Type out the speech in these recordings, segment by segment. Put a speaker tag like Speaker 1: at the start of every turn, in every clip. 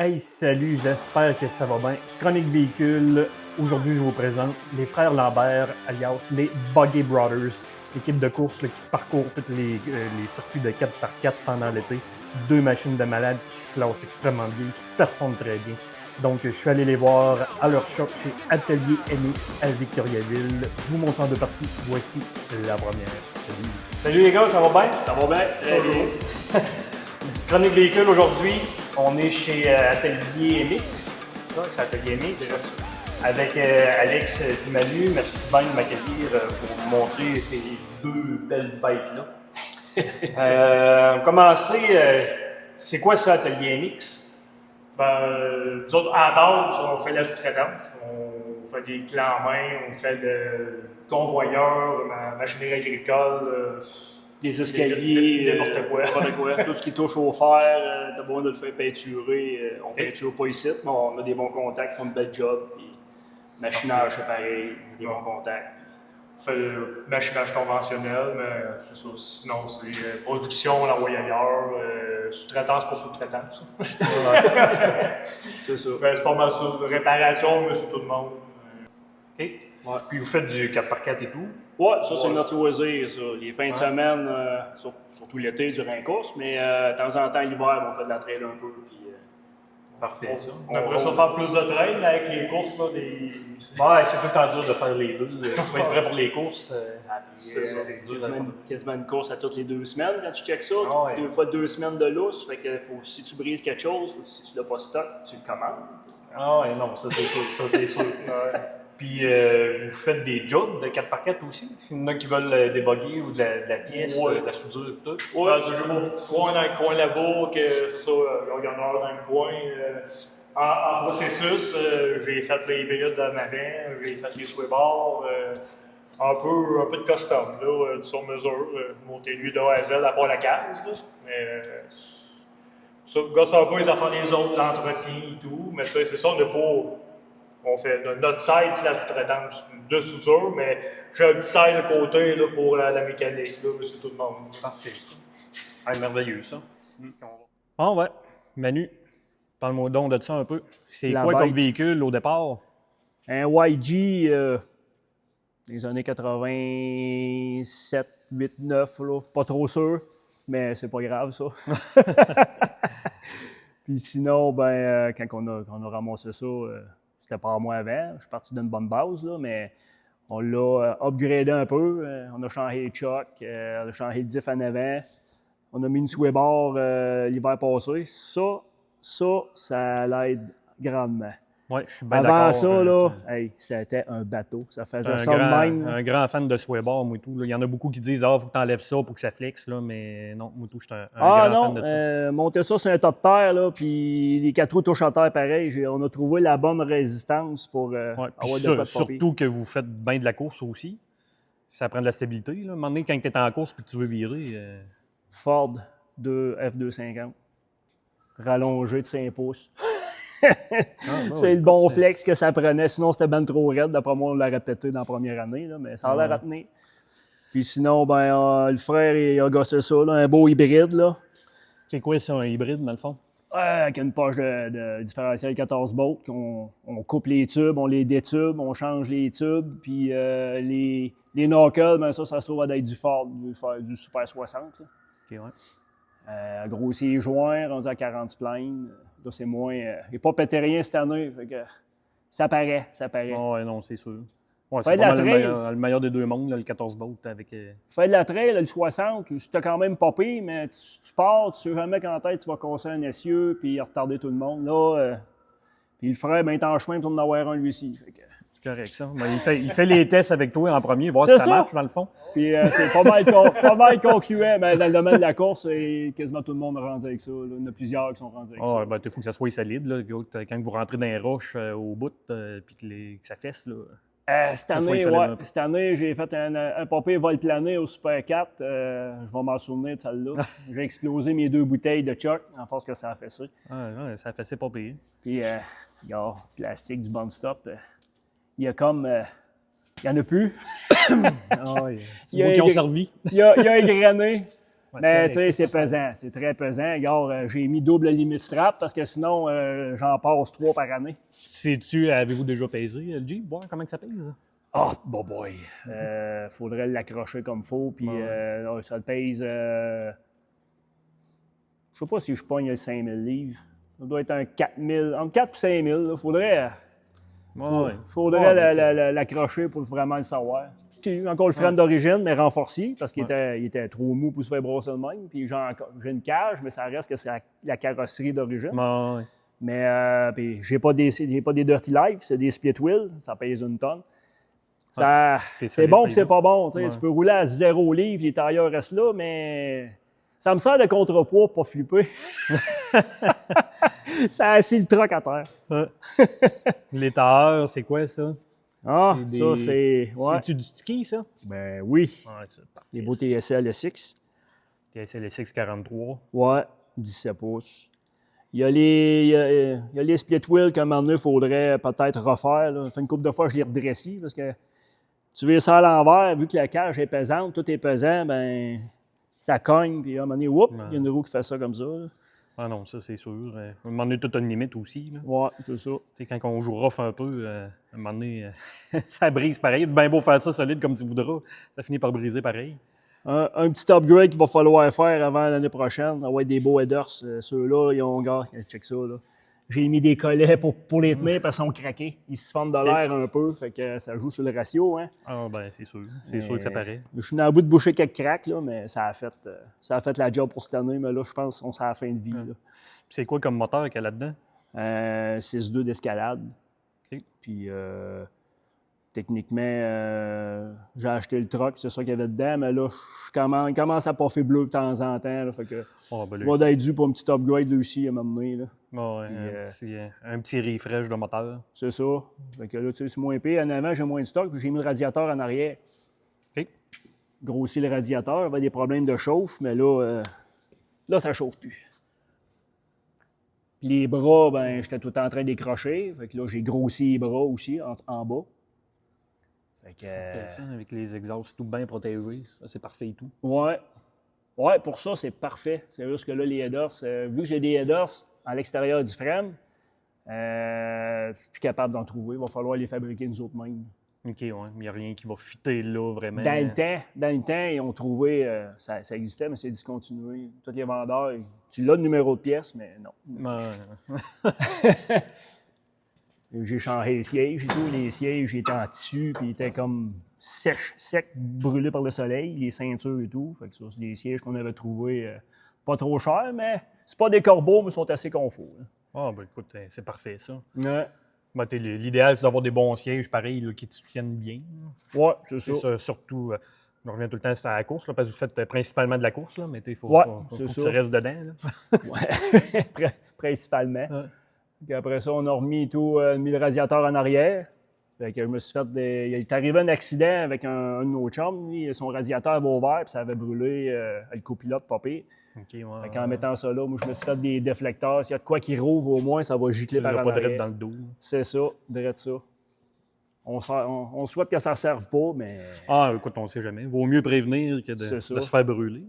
Speaker 1: Hey, salut, j'espère que ça va bien. Chronique Véhicule, aujourd'hui je vous présente les frères Lambert, alias les Buggy Brothers, l'équipe de course là, qui parcourt tous les circuits de 4x4 pendant l'été. Deux machines de malades qui se classent extrêmement bien, qui performent très bien. Donc je suis allé les voir à leur shop chez Atelier MX à Victoriaville. Je vous montre en deux parties, voici la première. Salut.
Speaker 2: Salut les gars, ça va bien?
Speaker 1: Ça va bien?
Speaker 2: Très bien.
Speaker 1: Petite chronique véhicule aujourd'hui. On est chez Atelier MX. C'est Atelier MX. Avec Alex et Manu. Merci bien de m'accueillir pour vous montrer ces deux belles bêtes-là. Commencer, c'est quoi ça, Atelier MX?
Speaker 2: Nous autres, à la base, on fait la sous-traitance. On fait des clés en main, on fait de convoyeurs, machinerie agricole,
Speaker 3: des escaliers,
Speaker 2: n'importe quoi.
Speaker 3: Tout ce qui touche au fer, t'as besoin de le faire peinturer. On peinture pas ici, mais on a des bons contacts, font une belle job. Puis machinage, c'est pareil, des bons contacts.
Speaker 2: On fait le machinage conventionnel, mais c'est ça. Sinon, c'est production, l'envoyer ailleurs, sous-traitance pour sous-traitance.
Speaker 3: C'est ça.
Speaker 2: C'est pas mal ça. Réparation, monsieur tout le monde.
Speaker 1: OK. Ouais. Puis vous faites du 4x4 et tout?
Speaker 3: Ouais, ça c'est notre loisir, ça. Les fins de semaine, surtout l'été durant la course, mais de temps en temps, l'hiver, on fait de la trail un peu. Puis,
Speaker 1: parfait, ça.
Speaker 2: On aimerait ça faire plus de trail, mais avec les courses, là,
Speaker 1: Ouais, c'est tout le temps dur de faire les deux. Tu vas être prêt pour les courses.
Speaker 3: c'est quasiment une course à toutes les 2 semaines quand tu checks ça.
Speaker 1: Ah ouais.
Speaker 3: 2 fois 2 semaines de lousse. Fait que si tu brises quelque chose, si tu l'as pas stock, tu le commandes.
Speaker 1: Ah ouais, non, ça c'est sûr. Ça, c'est sûr. Puis vous faites des jobs de 4x4 aussi? S'il y en a qui veulent déboguer ou de la pièce, de la soudure et tout.
Speaker 2: Ouais, j'ai mon petit coin dans le coin là-bas, que c'est ça, il y en a dans le coin. En processus, j'ai fait les hybrides en avant, j'ai fait les sway-bars, un peu de custom, là, du sur-mesure, monter lui de A à Z à part la cage. Là. Mais ça gosse un peu les affaires des autres, l'entretien et tout, mais tu sais, c'est ça, on n'a pas. On fait notre side, c'est la sous-traitance de soudure, mais j'ai un petit side de côté là, pour la mécanique, là, monsieur tout le monde.
Speaker 1: Parfait, ça. Ah, merveilleux, ça. Ah ouais. Manu, parle-moi donc de ça un peu. C'est quoi comme véhicule au départ?
Speaker 3: Un YG des années 87, 8, 9, là. Pas trop sûr, mais c'est pas grave, ça. Puis sinon, quand on a ramassé ça, c'était pas moi avant. Je suis parti d'une bonne base, là, mais on l'a upgradé un peu. On a changé les chocs, on a changé le diff en avant. On a mis une sway bar l'hiver passé. Ça l'aide grandement.
Speaker 1: Oui, je suis bien d'accord.
Speaker 3: Avant ça, là, c'était un bateau. Ça faisait ça de même.
Speaker 1: Un grand fan de sway bar, moi, tout. Il y en a beaucoup qui disent « Ah, il faut que tu enlèves ça pour que ça flexe. » Mais non, moi, tout, je suis un grand fan de ça.
Speaker 3: Monter ça sur un top de terre, là, puis les 4 roues touchent à terre pareil. On a trouvé la bonne résistance pour avoir de quoi de
Speaker 1: surtout que vous faites bien de la course aussi. Ça prend de la stabilité. Là. À un moment donné, quand tu es en course et que tu veux virer...
Speaker 3: Ford F250. Rallongé de 5 pouces. C'est le bon flex que ça prenait. Sinon, c'était ben trop raide. D'après moi, on l'a répété dans la première année, là, mais ça a l'air à tenir. Puis sinon, le frère, il a gossé ça, là, un beau hybride. Là.
Speaker 1: C'est quoi ça, un hybride, dans le fond?
Speaker 3: Avec une poche de différentiel 14 volts. On coupe les tubes, on les détube, on change les tubes. Puis les knuckles, ça se trouve à être du Ford, du Super 60. Là.
Speaker 1: OK, ouais.
Speaker 3: Grossir les joints, rendu à 40 spline. Là, c'est moins. Il n'a pas pété rien cette année. Fait que ça paraît.
Speaker 1: Oh, ouais, non, c'est sûr. Ouais,
Speaker 3: c'est
Speaker 1: vraiment le meilleur des deux mondes, là, le 14 volts avec.
Speaker 3: Fais de la trail, le 60, c'était quand même pas pire, mais tu pars, tu sais jamais quand tu vas casser un essieu puis retarder tout le monde. Là, puis le frère, il est en chemin pour en avoir un lui aussi. Fait que...
Speaker 1: C'est correct, ça. Il fait les tests avec toi en premier, voir si ça marche, dans le fond.
Speaker 3: Puis c'est pas mal concluant, mais dans le domaine de la course, quasiment tout le monde est rendu avec ça. Là. Il y en a plusieurs qui sont rendus avec ça.
Speaker 1: Il faut que ça soit solide. Là, quand vous rentrez dans les roches au bout, puis que ça fesse. Là,
Speaker 3: cette année, j'ai fait un papier vol plané au Super 4. Je vais m'en souvenir de celle-là. J'ai explosé mes 2 bouteilles de choc en force que ça a fessé.
Speaker 1: Ouais, ça a fessé pas pire.
Speaker 3: Puis, regarde, plastique du bon stop. Il y a comme. Il n'y en a plus.
Speaker 1: Qui ont servi.
Speaker 3: Il a égrené. Mais tu sais, c'est pesant, c'est très pesant. Regarde, j'ai mis double limit strap parce que sinon, j'en passe 3 par année.
Speaker 1: Avez-vous déjà pesé le Jeep? Voir comment ça pèse?
Speaker 3: Oh, boy. Faudrait l'accrocher comme il faut, puis ça le pèse. Je sais pas si je pogne le 5000 livres. Ça doit être un 4000, entre 4 et 5000. Faudrait l'accrocher pour vraiment le savoir. J'ai eu encore le frein d'origine, mais renforcé, parce qu'il était trop mou pour se faire brosser de même. Puis j'ai une cage, mais ça reste que c'est la carrosserie d'origine. Mais puis j'ai pas des Dirty Life, c'est des split wheels, ça pèse 1 tonne. C'est bon puis c'est pas bon. Tu peux rouler à 0 livres, les tailleurs restent là, mais ça me sert de contrepoids pour pas flipper. Ça assis le truck à terre.
Speaker 1: Les tailleurs, c'est quoi ça?
Speaker 3: Ah, ça c'est... Ouais.
Speaker 1: C'est-tu du sticky, ça?
Speaker 3: Ben oui.
Speaker 1: Ouais, c'est parfait.
Speaker 3: Les beaux TSL S6.
Speaker 1: TSL S6 43.
Speaker 3: Ouais, 17 pouces. Il y a les split wheels qu'à un moment donné, il faudrait peut-être refaire. Là. Fait une couple de fois, je les redressais parce que tu veux ça à l'envers, vu que la cage est pesante, tout est pesant, ben ça cogne, puis à un moment donné, whoop, il y a une roue qui fait ça comme ça. Là.
Speaker 1: Ah non, ça c'est sûr. À un moment donné, tout a une limite aussi. Là.
Speaker 3: Ouais, c'est ça.
Speaker 1: T'sais, quand on joue rough un peu, à un moment donné, ça brise pareil. Bien beau faire ça solide comme tu voudras, ça finit par briser pareil.
Speaker 3: Un petit upgrade qu'il va falloir faire avant l'année prochaine. Ça va être des beaux headers. Ceux-là, ils ont... Regarde, check ça, là. J'ai mis des collets pour les tenir parce qu'ils sont craqués. Ils se fendent de l'air un peu, fait que ça joue sur le ratio. Hein.
Speaker 1: Ah ben c'est sûr. C'est sûr que ça paraît.
Speaker 3: Je suis dans le bout de boucher quelques cracks, là, mais ça a fait la job pour cette année. Mais là, je pense qu'on s'est à la fin de vie. Là.
Speaker 1: C'est quoi comme moteur qu'il y a là-dedans?
Speaker 3: 6.2 d'escalade.
Speaker 1: Okay.
Speaker 3: Puis techniquement, j'ai acheté le truck, c'est ça qu'il y avait dedans, mais là, il commence à puffer bleu de temps en temps. Là, fait que va être dû pour un petit upgrade là aussi à un moment donné. Là.
Speaker 1: Un petit refresh de moteur.
Speaker 3: C'est ça. Fait que là, tu sais, c'est moins pire. En avant, j'ai moins de stock, puis j'ai mis le radiateur en arrière.
Speaker 1: OK.
Speaker 3: Grossi le radiateur, il y avait des problèmes de chauffe, mais là, ça ne chauffe plus. Puis les bras, ben, j'étais tout le temps en train de décrocher. Fait que là, j'ai grossi les bras aussi en bas. Fait que,
Speaker 1: ça, avec les exhausts tout bien protégés, ça c'est parfait et tout.
Speaker 3: Ouais. Ouais, pour ça, c'est parfait. C'est juste que là, les headers, vu que j'ai des headers à l'extérieur du frame, je suis plus capable d'en trouver. Il va falloir les fabriquer nous autres mêmes.
Speaker 1: OK, ouais. Il n'y a rien qui va fitter là, vraiment.
Speaker 3: Dans le temps, ils ont trouvé, ça existait, mais c'est discontinué. Tous les vendeurs, tu l'as le numéro de pièce, mais non. J'ai changé les sièges et tout. Les sièges étaient en tissu, puis ils étaient comme secs, brûlés par le soleil, les ceintures et tout. Fait que ça, c'est des sièges qu'on avait trouvés pas trop chers, mais c'est pas des corbeaux, mais ils sont assez confort. Hein.
Speaker 1: Ah, ben écoute, c'est parfait ça.
Speaker 3: Ouais.
Speaker 1: Ben, l'idéal, c'est d'avoir des bons sièges pareils là, qui te tiennent bien.
Speaker 3: Ouais, c'est ça.
Speaker 1: Surtout, on revient tout le temps à la course, là, parce que vous faites principalement de la course, là, mais il faut que tu restes dedans. Là.
Speaker 3: Ouais, principalement. Ouais. Puis après ça, on a mis le radiateur en arrière. Fait que je me suis fait il est arrivé un accident avec un de nos chums. Lui, son radiateur avait ouvert, puis ça avait brûlé le copilote, pas pire.
Speaker 1: Okay, ouais,
Speaker 3: fait qu'en mettant ça là, moi, je me suis fait des déflecteurs. S'il y a de quoi qui rouvre, au moins, ça va gicler par en arrière.
Speaker 1: Pas direct dans le dos.
Speaker 3: C'est ça, direct ça. On souhaite que ça ne serve pas, mais...
Speaker 1: Ah, écoute, on ne sait jamais. Vaut mieux prévenir que de se faire brûler.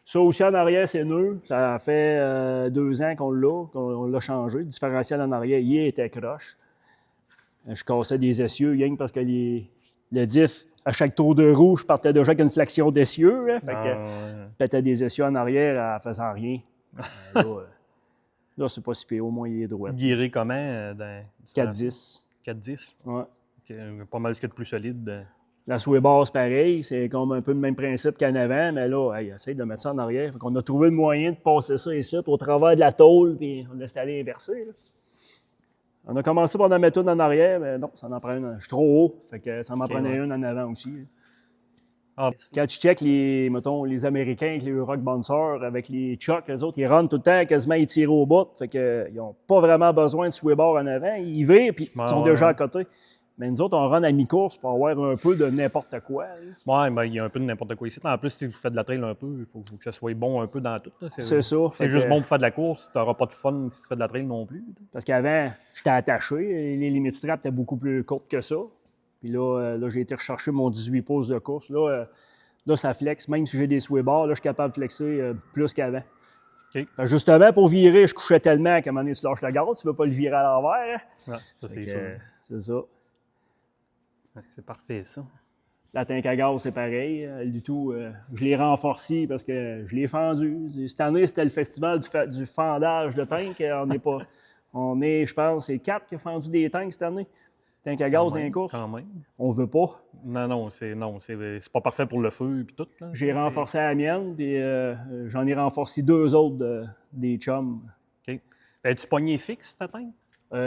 Speaker 3: Ça aussi, en arrière, c'est neuf. Ça fait 2 ans qu'on l'a changé. Le différentiel en arrière, il était croche. Je cassais des essieux, rien que parce que le diff, à chaque tour de roue, je partais déjà avec une flexion d'essieux. Hein, fait que je pétais des essieux en arrière en faisant rien. Là, c'est pas si pire, au moins il est droit.
Speaker 1: Guiré comment?
Speaker 3: 4-10.
Speaker 1: 4-10?
Speaker 3: Ouais.
Speaker 1: Pas mal ce qu'il y a de plus solide.
Speaker 3: La sway bar, c'est pareil. C'est comme un peu le même principe qu'en avant, mais là, essaye de mettre ça en arrière. Fait qu'on a trouvé le moyen de passer ça ici, au travers de la tôle, puis on l'a installé inversé. Là. On a commencé par en mettre une en arrière, mais non, ça en prend une. Je suis trop haut, fait que ça m'en prenait une en avant aussi. Ah. Quand tu checkes les Américains avec les Rock Bouncers, avec les Chuck, les autres, ils rentrent tout le temps quasiment étirés au bout. Fait qu'ils n'ont pas vraiment besoin de sway bar en avant. Ils virent, puis ils sont déjà à côté. Mais nous autres, on run à mi-course pour avoir un peu de n'importe quoi.
Speaker 1: Oui, ben, il y a un peu de n'importe quoi ici. En plus, si vous faites de la trail un peu, il faut que ça soit bon un peu dans tout.
Speaker 3: C'est ça.
Speaker 1: C'est juste bon pour faire de la course. Tu n'auras pas de fun si tu fais de la trail non plus.
Speaker 3: Parce qu'avant, j'étais attaché. Les limites straps étaient beaucoup plus courtes que ça. Puis là, j'ai été rechercher mon 18 pouces de course. Là, Là, ça flex. Même si j'ai des sway bars, là, je suis capable de flexer plus qu'avant.
Speaker 1: OK.
Speaker 3: Fait que justement, pour virer, je couchais tellement qu'à un moment donné, tu lâches la garde, tu ne veux pas le virer à l'envers. Hein?
Speaker 1: Ouais, ça, c'est
Speaker 3: Fait que,
Speaker 1: sûr.
Speaker 3: c'est ça.
Speaker 1: Ouais, c'est parfait, ça.
Speaker 3: La tank à gaz, c'est pareil. Du tout, je l'ai renforcé parce que je l'ai fendu. Cette année, c'était le festival du fendage de tank. On est, je pense, c'est 4 qui ont fendu des tanks cette année. Tank à gaz dans les courses.
Speaker 1: Quand même.
Speaker 3: On veut pas.
Speaker 1: Non, c'est pas parfait pour le feu et tout. Là.
Speaker 3: J'ai renforcé la mienne, puis j'en ai renforcé 2 autres des chums.
Speaker 1: OK. Tu pogné fixe, ta tank?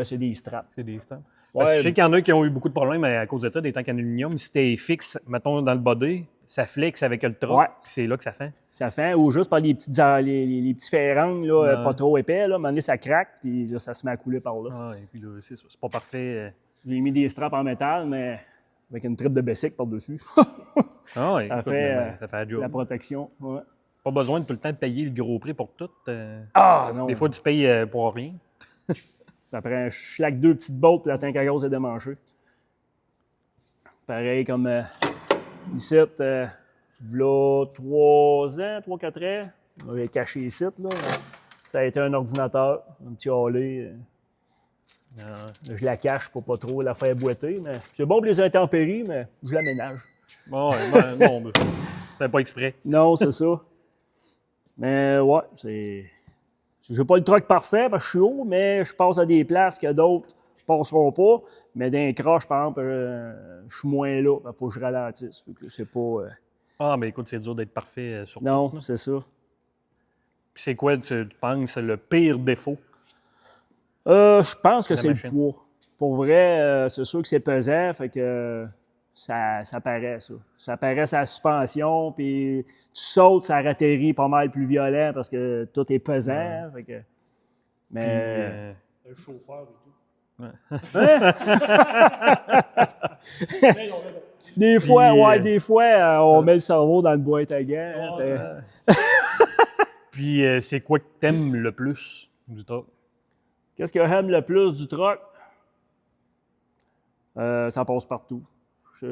Speaker 3: C'est des straps.
Speaker 1: C'est des straps.
Speaker 3: Ouais,
Speaker 1: Parce que je sais qu'il y en a qui ont eu beaucoup de problèmes à cause de ça, des tanks en aluminium. Si c'était fixe, mettons, dans le body, ça flex avec le truck.
Speaker 3: Ouais.
Speaker 1: C'est là que ça fait.
Speaker 3: Ça fait, ou juste par les petits ferrangs, là,
Speaker 1: Ouais.
Speaker 3: pas trop épais, là, à un moment donné, ça craque, puis là, ça se met à couler par là.
Speaker 1: Ah, et puis là, c'est ça. C'est pas parfait.
Speaker 3: J'ai mis des straps en métal, mais avec une tripe de Bessic par-dessus.
Speaker 1: Ah, ouais,
Speaker 3: Ça
Speaker 1: écoute,
Speaker 3: fait,
Speaker 1: ça fait la job.
Speaker 3: La protection. Ouais.
Speaker 1: Pas besoin de tout le temps payer le gros prix pour tout.
Speaker 3: Ah non!
Speaker 1: Des fois, tu payes pour rien.
Speaker 3: Ça prend un schlac 2 petites bottes, puis la tank à gaz est démanchée. Pareil comme ici, v'là 3 ans, 3-4 ans, on avait caché ici, là. Ça a été un ordinateur, un petit halé. Je la cache pour pas trop la faire boiter, mais c'est bon pour les intempéries, mais je l'aménage.
Speaker 1: Bon, ouais, non, ça fait pas exprès.
Speaker 3: Non, c'est ça. Mais ouais, c'est... J'ai pas le truck parfait parce que je suis haut, mais je passe à des places que d'autres passeront pas. Mais d'un croche, par exemple, je suis moins là. Il faut que je ralentisse. Fait que c'est pas...
Speaker 1: Ah, mais écoute, c'est dur d'être parfait sur tout.
Speaker 3: Non,
Speaker 1: là.
Speaker 3: c'est ça.
Speaker 1: Puis c'est quoi, tu penses, le pire défaut?
Speaker 3: Je pense que
Speaker 1: La
Speaker 3: c'est
Speaker 1: machine.
Speaker 3: le poids. Pour vrai, c'est sûr que c'est pesant, fait que ça paraît, ça. Ça paraît sa suspension, puis tu sautes, ça atterrit pas mal plus violent parce que tout est pesant.
Speaker 1: Ouais.
Speaker 3: Fait que...
Speaker 1: Puis,
Speaker 3: Mais...
Speaker 2: Le chauffeur et tout.
Speaker 3: Des fois,
Speaker 1: Puis,
Speaker 3: des fois, on met le cerveau dans le boîte à gants.
Speaker 1: Puis c'est quoi que t'aimes le plus du truck?
Speaker 3: Qu'est-ce que j'aime le plus du truck? Ça passe partout. Ça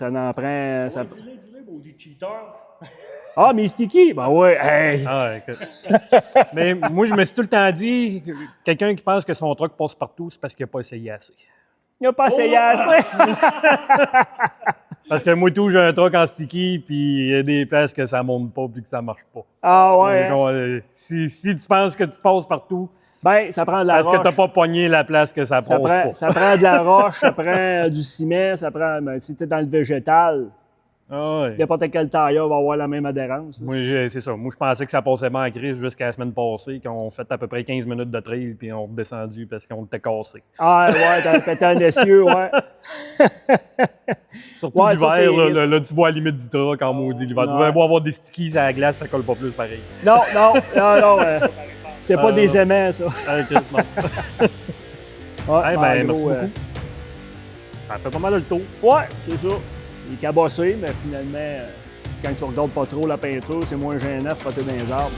Speaker 3: en prend... ça-
Speaker 2: Dis-le, maudit cheater.
Speaker 3: Ah, mais sticky! Ben ouais, hey!
Speaker 1: Ah, écoute. Mais moi, je me suis tout le temps dit, quelqu'un qui pense que son truck passe partout, c'est parce qu'il n'a pas essayé assez.
Speaker 3: Il n'a pas essayé assez!
Speaker 1: Parce que moi, tout, j'ai un truck en sticky, puis il y a des places que ça monte pas, puis que ça marche pas.
Speaker 3: Ah ouais!
Speaker 1: Donc, si tu penses que tu passes partout,
Speaker 3: Ben, ça prend de la
Speaker 1: parce que
Speaker 3: roche.
Speaker 1: tu n'as pas pogné la place que ça passe pas.
Speaker 3: Ça prend de la roche, ça prend du ciment, ça prend... Ben, si tu es dans le végétal,
Speaker 1: Ah ouais.
Speaker 3: n'importe quel tailleur va avoir la même adhérence.
Speaker 1: Moi, c'est ça. Moi, je pensais que ça passait bien en crise jusqu'à la semaine passée, qu'on fait à peu près 15 minutes de trail, puis on est redescendu parce qu'on était cassé.
Speaker 3: Ah ouais, t'as pété un essieu, ouais.
Speaker 1: Surtout
Speaker 3: Ouais, ça, c'est
Speaker 1: l'hiver,
Speaker 3: risque.
Speaker 1: là, tu vois à la limite du truck en maudit. L'hiver, tu
Speaker 3: Ouais.
Speaker 1: vas beau avoir des stickies à la glace, ça colle pas plus pareil.
Speaker 3: Non, c'est pas des aimants, ça.
Speaker 1: Ah, Chris, non.
Speaker 3: Ouais,
Speaker 1: Eh
Speaker 3: en
Speaker 1: ben,
Speaker 3: gros,
Speaker 1: merci beaucoup. Ça fait pas mal le tour.
Speaker 3: Ouais, c'est ça. Il est cabossé, mais finalement, quand tu regardes pas trop la peinture, c'est moins gênant de frotter dans les arbres.